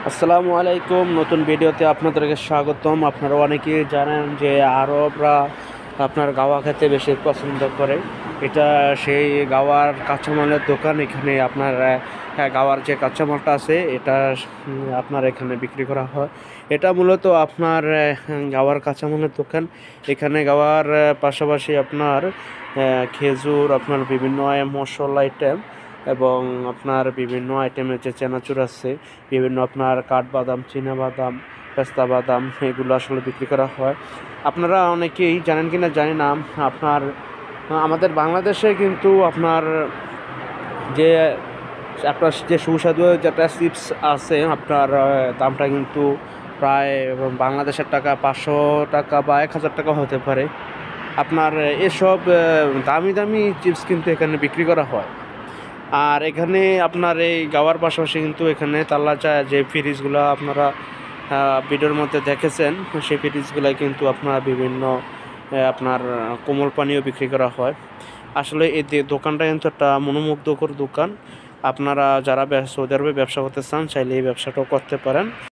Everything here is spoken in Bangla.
আসসালামু আলাইকুম। নতুন ভিডিওতে আপনাদেরকে স্বাগতম। আপনারা অনেকেই জানেন যে আরবরা আপনার গাওয়া খেতে বেশি পছন্দ করে। এটা সেই গাওয়ার কাঁচামালের দোকান। এখানে আপনার গাওয়ার যে কাঁচামালটা আছে এটা আপনার এখানে বিক্রি করা হয়। এটা মূলত আপনার গাওয়ার কাঁচামালের দোকান। এখানে গাওয়ার পাশাপাশি আপনার খেজুর, আপনার বিভিন্ন মশলা আইটেম এবং আপনার বিভিন্ন আইটেমের যে চানাচুর আছে, বিভিন্ন আপনার কাঠবাদাম, চীনাবাদাম, পেস্তা বাদাম এগুলো আসলে বিক্রি করা হয়। আপনারা অনেকেই জানেন কি না জানি না, আপনার আমাদের বাংলাদেশে কিন্তু আপনার যে যে সুস্বাদু যেটা চিপস আছে আপনার দামটা কিন্তু প্রায় বাংলাদেশের টাকা 500 টাকা বা 1000 টাকা হতে পারে। আপনার এসব দামি দামি চিপস কিন্তু এখানে বিক্রি করা হয়। আর এখানে আপনার এই গাওয়ার পাশাপাশি কিন্তু এখানে তাল্লা চা যে ফ্রিজগুলো আপনারা ভিডিওর মধ্যে দেখেছেন, সেই ফ্রিজগুলো কিন্তু আপনার বিভিন্ন আপনার কোমল পানীয় বিক্রি করা হয়। আসলে এই দোকানটা কিন্তু একটা মনোমুগ্ধকর দোকান। আপনারা যারা সৌদি আরবে ব্যবসা করতে চান চাইলে এই ব্যবসাটাও করতে পারেন।